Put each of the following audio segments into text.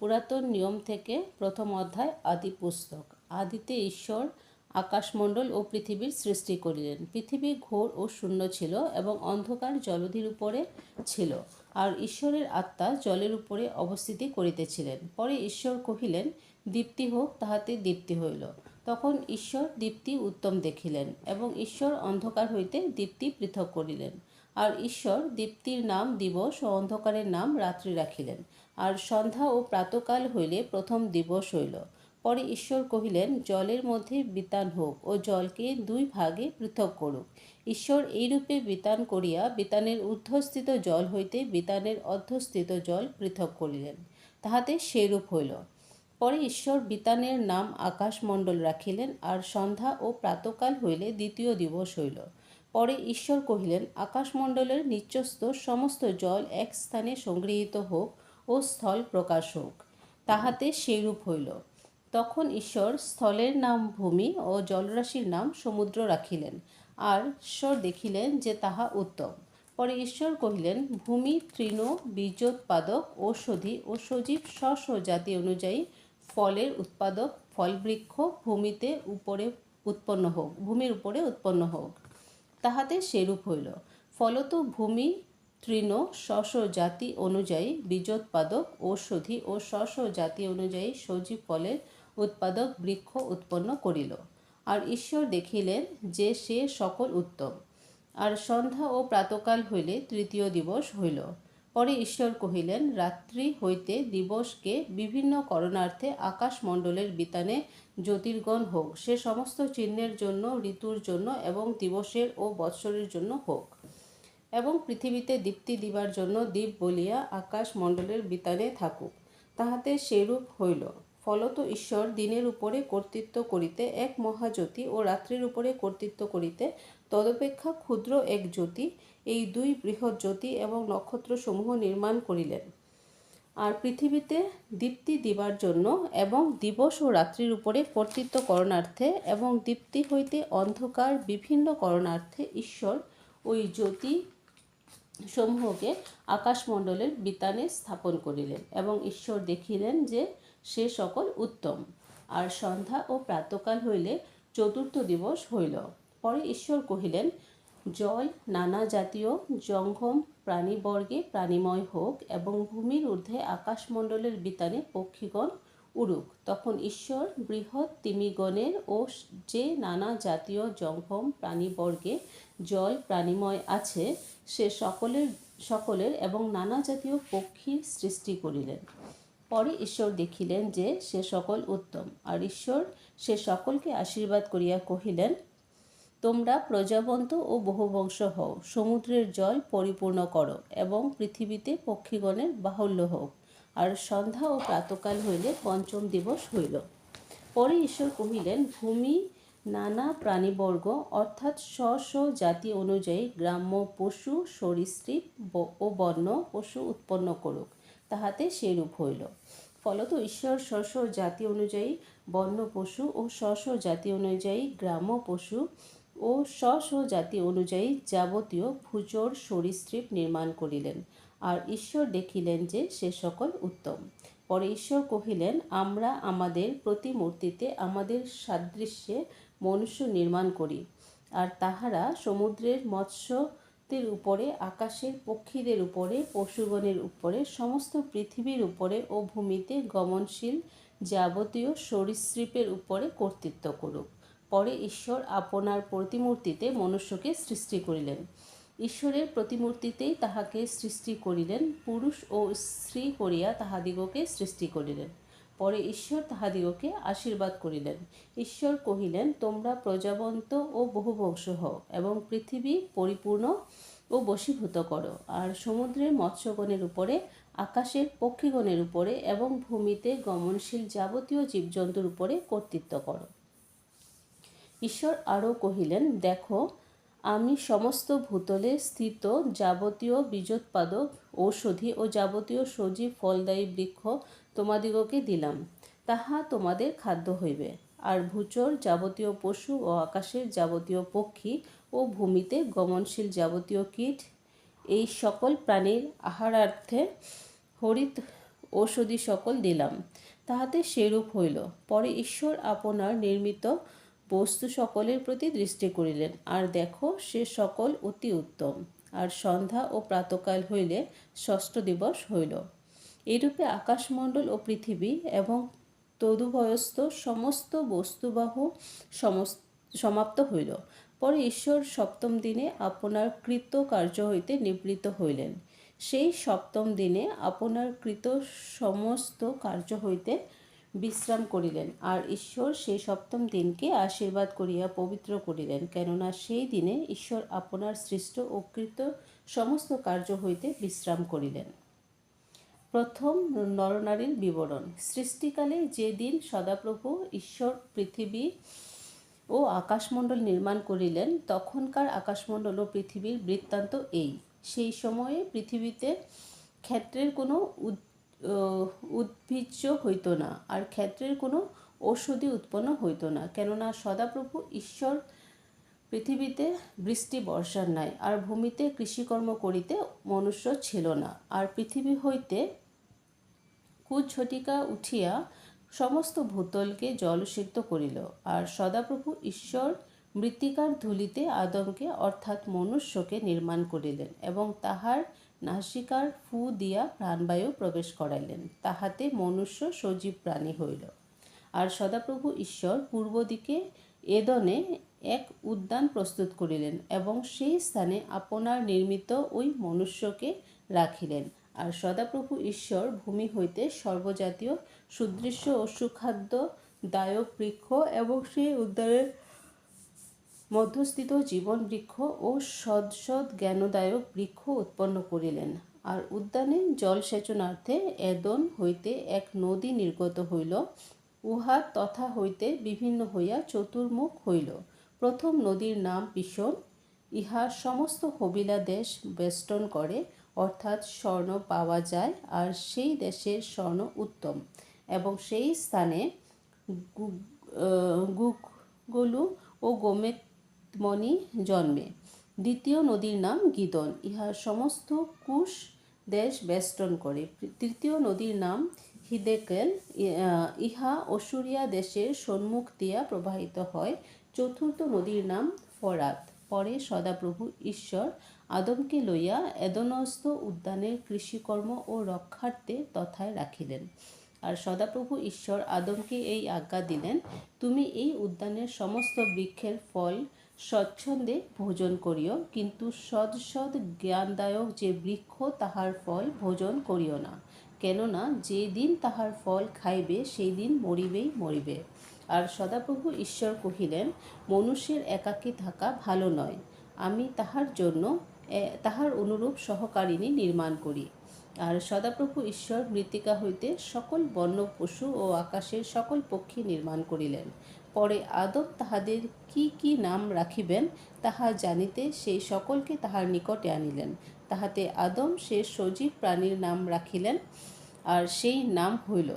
পুরাতন নিয়ম থেকে প্রথম অধ্যায় আদি পুস্তক। আদিতে ঈশ্বর আকাশমণ্ডল ও পৃথিবীর সৃষ্টি করিলেন। পৃথিবী ঘোর ও শূন্য ছিল এবং অন্ধকার জলধির উপরে ছিল, আর ঈশ্বরের আত্মা জলের উপরে অবস্থিতি করিতেছিলেন। পরে ঈশ্বর কহিলেন, দীপ্তি হোক, তাহাতে দীপ্তি হইল। তখন ঈশ্বর দীপ্তি উত্তম দেখিলেন, এবং ঈশ্বর অন্ধকার হইতে দীপ্তি পৃথক করিলেন। আর ঈশ্বর দীপ্তির নাম দিবস ও অন্ধকারের নাম রাত্রি রাখিলেন। আর সন্ধ্যা ও প্রাতকাল হইলে প্রথম দিবস হইল। পরে ঈশ্বর কহিলেন, জলের মধ্যে বিতান হোক, ও জলকে দুই ভাগে পৃথক করুক। ঈশ্বর এইরূপে বিতান করিয়া বিতানের ঊর্ধ্বস্থিত জল হইতে বিতানের অধঃস্থিত জল পৃথক করিলেন। তাহাতে সেইরূপ হইল। পরে ঈশ্বর বিতানের নাম আকাশমণ্ডল রাখিলেন। আর সন্ধ্যা ও প্রাতকাল হইলে দ্বিতীয় দিবস হইল। পরে ঈশ্বর কহিলেন, আকাশমণ্ডলের নিচস্থ সমস্ত জল এক স্থানে সংগৃহীত হোক ও স্থল প্রকাশ হোক। তাহাতে সেইরূপ হইল। তখন ঈশ্বর স্থলের নাম ভূমি ও জলরাশির নাম সমুদ্র রাখিলেন। আর ঈশ্বর দেখিলেন যে তাহা উত্তম। পরে ঈশ্বর কহিলেন, ভূমি তৃণ, বীজোৎপাদক, ঔষধি ও সজীব স্ব জাতি অনুযায়ী ফলের উৎপাদক ফলবৃক্ষ ভূমির উপরে উৎপন্ন হোক। তাহাতে সেরূপ হইল। ফলত ভূমি তৃণ স্ব জাতি অনুযায়ী বীজোৎপাদক, ঔষধি ও স্ব জাতি অনুযায়ী সজীব ফলের উৎপাদক বৃক্ষ উৎপন্ন করিল। আর ঈশ্বর দেখিলেন যে সে সকল উত্তম। আর সন্ধ্যা ও প্রাতকাল হইলে তৃতীয় দিবস হইল। পরে ঈশ্বর কহিলেন, রাত্রি হইতে দিবসকে বিভিন্ন করণার্থে আকাশমণ্ডলের বিতানে জ্যোতির্গণ হোক। সে সমস্ত চিহ্নের জন্য, ঋতুর জন্য এবং দিবসের ও বৎসরের জন্য হোক। এবং পৃথিবীতে দীপ্তি দিবার জন্য দ্বীপ বলিয়া আকাশমণ্ডলের বিতানে থাকুক। তাহাতে সেইরূপ হইল। ফলত ঈশ্বর দিনের উপরে কর্তৃত্ব করিতে এক মহাজ্যোতি ও রাত্রির উপরে কর্তৃত্ব করিতে তদপেক্ষা ক্ষুদ্র এক জ্যোতি, এই দুই বৃহৎ জ্যোতি এবং নক্ষত্রসমূহ নির্মাণ করিলেন। আর পৃথিবীতে দীপ্তি দিবার জন্য এবং দিবস ও রাত্রির উপরে কর্তৃত্ব করণার্থে এবং দীপ্তি হইতে অন্ধকার বিভিন্ন করণার্থে ঈশ্বর ওই জ্যোতি সমূহকে আকাশমণ্ডলের বিতানে স্থাপন করিলেন। এবং ঈশ্বর দেখিলেন যে সে সকল উত্তম। আর সন্ধ্যা ও প্রাতকাল হইলে চতুর্থ দিবস হইল। পরে ঈশ্বর কহিলেন, জল নানা জাতীয় জঙ্গম প্রাণীবর্গে প্রাণীময় হোক, এবং ভূমির ঊর্ধ্বে আকাশমণ্ডলের বিতানে পক্ষীগণ উড়ুক। তখন ঈশ্বর বৃহৎ তিমিগণের ও যে নানা জাতীয় জঙ্গম প্রাণীবর্গে জল প্রাণীময় আছে সে সকলের এবং নানা জাতীয় পক্ষীর সৃষ্টি করিলেন। পরে ঈশ্বর দেখিলেন যে সে সকল উত্তম। আর ঈশ্বর সে সকলকে আশীর্বাদ করিয়া কহিলেন, তোমরা প্রজাবন্ত ও বহুবংশ হও, সমুদ্রের জল পরিপূর্ণ করো, এবং পৃথিবীতে পক্ষীগণের বাহুল্য হোক। আর সন্ধ্যা ও প্রাতকাল হইলে পঞ্চম দিবস হইল। পরে ঈশ্বর কহিলেন, ভূমি নানা প্রাণীবর্গ অর্থাৎ স্ব জাতি অনুযায়ী গ্রাম্য পশু, সরীসৃপ ও বন্য পশু উৎপন্ন করুক। তাহাতে সেইরূপ হইল। ফলত ঈশ্বর স্ব জাতি অনুযায়ী বন্য পশু ও স্ব জাতি অনুযায়ী গ্রাম্য পশু ও স্ব জাতি অনুযায়ী যাবতীয় ভূচর সরীসৃপ নির্মাণ করিলেন। আর ঈশ্বর দেখিলেন যে সে সকল উত্তম। পরে ঈশ্বর কহিলেন, আমরা আমাদের প্রতিমূর্তিতে আমাদের সাদৃশ্যে মনুষ্য নির্মাণ করি। আর তাহারা সমুদ্রের মৎস্যদের উপরে, আকাশের পক্ষীদের উপরে, পশুগণের উপরে, সমস্ত পৃথিবীর উপরে ও ভূমিতে গমনশীল যাবতীয় সরীসৃপের উপরে কর্তৃত্ব করুক। পরে ঈশ্বর আপনার প্রতিমূর্তিতে মনুষ্যকে সৃষ্টি করিলেন। ঈশ্বরের প্রতিমূর্তিতেই তাহাকে সৃষ্টি করিলেন, পুরুষ ও স্ত্রী করিয়া তাহাদিগকে সৃষ্টি করিলেন। পরে ঈশ্বর তাহাদিগকে আশীর্বাদ করিলেন। ঈশ্বর কহিলেন, তোমরা প্রজাবন্ত ও বহুবংশ হও, এবং পৃথিবী পরিপূর্ণ ও বশীভূত করো। আর সমুদ্রের মৎস্যগণের উপরে, আকাশের পক্ষীগণের উপরে এবং ভূমিতে গমনশীল যাবতীয় জীবজন্তুর উপরে কর্তৃত্ব করো। ঈশ্বর আরও কহিলেন, দেখো, আমি সমস্ত ভূতলে স্থিত যাবতীয় বীজোৎপাদক, ঔষধি ও যাবতীয় সজীব ফলদায়ী বৃক্ষ তোমাদিগকে দিলাম। তাহা তোমাদের খাদ্য হইবে। আর ভূচর যাবতীয় পশু ও আকাশের যাবতীয় পক্ষী ও ভূমিতে গমনশীল যাবতীয় কীট, এই সকল প্রাণীর আহারার্থে হরিত ঔষধি সকল দিলাম, তাহাতে সেরূপ হইল। পরে ঈশ্বর আপনার নির্মিত বস্তু সকলের প্রতি দৃষ্টি করিলেন, আর দেখো সে সকল অতি উত্তম। আর সন্ধ্যা ও প্রাতকাল হইলে ষষ্ঠ দিবস হইল। এইরূপে আকাশমণ্ডল ও পৃথিবী এবং তদুভয়স্থ সমস্ত বস্তুবাহু সমাপ্ত হইল। পরে ঈশ্বর সপ্তম দিনে আপনার কৃত কার্য হইতে নিবৃত্ত হইলেন। সেই সপ্তম দিনে আপনার কৃত সমস্ত কার্য হইতে বিশ্রাম করিলেন। আর ঈশ্বর সেই সপ্তম দিনকে আশীর্বাদ করিয়া পবিত্র করিলেন, কেননা সেই দিনে ঈশ্বর আপনার সৃষ্ট ও কৃত সমস্ত কার্য হইতে বিশ্রাম করিলেন। প্রথম নরনারীর বিবরণ। সৃষ্টিকালে যে দিন সদাপ্রভু ঈশ্বর পৃথিবী ও আকাশমণ্ডল নির্মাণ করিলেন, তখনকার আকাশমণ্ডল ও পৃথিবীর বৃত্তান্ত এই। সেই সময়ে পৃথিবীতে ক্ষেত্রের কোনো উদ্ভিজ্জ হইত না, আর ক্ষেত্রের কোনো ঔষধি উৎপন্ন হইত না, কেননা সদাপ্রভু ঈশ্বর পৃথিবীতে বৃষ্টি বর্ষার নাই, আর ভূমিতে কৃষিকর্ম করিতে মনুষ্য ছিল না। আর পৃথিবী হইতে কুজ্ঝটিকা উঠিয়া সমস্ত ভূতলকে জলসিক্ত করিল। আর সদাপ্রভু ঈশ্বর মৃত্তিকার ধূলিতে আদমকে অর্থাৎ মনুষ্যকে নির্মাণ করিলেন, এবং তাহার নাসিকার ফু দিয়া প্রাণবায়ু প্রবেশ করাইলেন, তাহাতে মনুষ্য সজীব প্রাণী হইল। আর সদাপ্রভু ঈশ্বর পূর্ব দিকে এদনে এক উদ্যান প্রস্তুত করিলেন, এবং সেই স্থানে আপনার নির্মিত ওই মনুষ্যকে রাখিলেন। আর সদাপ্রভু ঈশ্বর ভূমি হইতে সর্বজাতীয় সুদৃশ্য ও সুখাদ্যদায়ক বৃক্ষ এবং সেই উদ্যানের মধ্যস্থিত জীবন বৃক্ষ ও সৎ জ্ঞানদায়ক বৃক্ষ উৎপন্ন করিলেন। আর উদ্যানে জলসেচনার্থে এদন হইতে এক নদী নির্গত হইল, উহা তথা হইতে বিভিন্ন হইয়া চতুর্মুখ হইল। প্রথম নদীর নাম পিশন, ইহা সমস্ত হবিলা দেশ বেষ্টন করে, অর্থাৎ স্বর্ণ পাওয়া যায়, আর সেই দেশের স্বর্ণ উত্তম, এবং সেই স্থানে গুগলু ও গোমেতমণি জন্মে। দ্বিতীয় নদীর নাম গিদন, ইহা সমস্ত কুশ দেশ বেষ্টন করে। তৃতীয় নদীর নাম হিদেকেল, ইহা অসুরিয়া দেশের সম্মুখ দিয়া প্রবাহিত হয়। চতুর্থ নদীর নাম ফরাত। পরে সদাপ্রভু ঈশ্বর আদমকে লইয়া এদনস্থ উদ্যানের কৃষিকর্ম ও রক্ষার্থে তথায় রাখিলেন। আর সদাপ্রভু ঈশ্বর আদমকে এই আজ্ঞা দিলেন, তুমি এই উদ্যানের সমস্ত বৃক্ষের ফল স্বচ্ছন্দে ভোজন করিও, কিন্তু সৎ জ্ঞানদায়ক যে বৃক্ষ তাহার ফল ভোজন করিও না, কেননা যে দিন তাহার ফল খাইবে সেই দিন মরিবেই মরিবে। আর সদাপ্রভু ঈশ্বর কহিলেন, মনুষ্যের একাকী থাকা ভালো নয়, আমি তাহার জন্য তাহার অনুরূপ সহকারিণী নির্মাণ করি। আর সদাপ্রভু ঈশ্বর মৃত্তিকা হইতে সকল বন্য পশু ও আকাশের সকল পক্ষী নির্মাণ করিলেন। পরে আদম তাহাদের কি কি নাম রাখিবেন তাহা জানিতে সেই সকলকে তাহার নিকটে আনিলেন। তাহাতে আদম সে সজীব প্রাণীর নাম রাখিলেন, আর সেই নাম হইল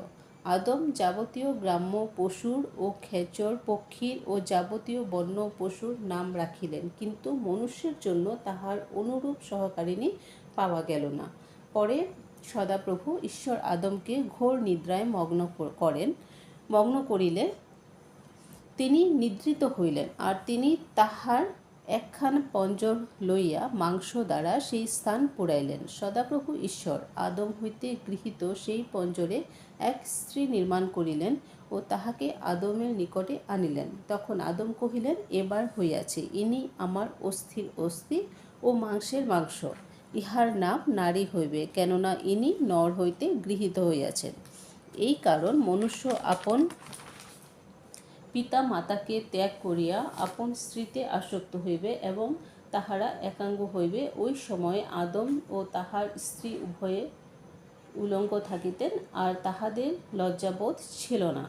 আদম যাবতীয় গ্রাম্য পশুর ও খেচর পক্ষীর ও যাবতীয় বন্য পশুর নাম রাখিলেন, কিন্তু মনুষ্যের জন্য তাহার অনুরূপ সহকারিণী পাওয়া গেল না। পরে সদাপ্রভু ঈশ্বর আদমকে ঘোর নিদ্রায় মগ্ন করিলে তিনি নিদ্রিত হইলেন, আর তিনি তাহার একখান পঞ্জর লইয়া মাংস দ্বারা সেই স্থান পুড়াইলেন। সদাপ্রভু ঈশ্বর আদম হইতে গৃহীত সেই পঞ্জরে এক স্ত্রী নির্মাণ করিলেন ও তাহাকে আদমের নিকটে আনিলেন। তখন আদম কহিলেন, এবার হইয়াছে, ইনি আমার অস্থির অস্থি ও মাংসের মাংস, ইহার নাম নারী হইবে, কেননা ইনি নর হইতে গৃহীত হইয়াছেন। এই কারণ মনুষ্য আপন পিতা মাতাকে ত্যাগ করিয়া আপন স্ত্রীতে আসক্ত হইবে, এবং তাহারা একাঙ্গ হইবে। ওই সময়ে আদম ও তাহার স্ত্রী উভয়ে উলঙ্গ থাকিতেন, আর তাহাদের লজ্জাবোধ ছিল না।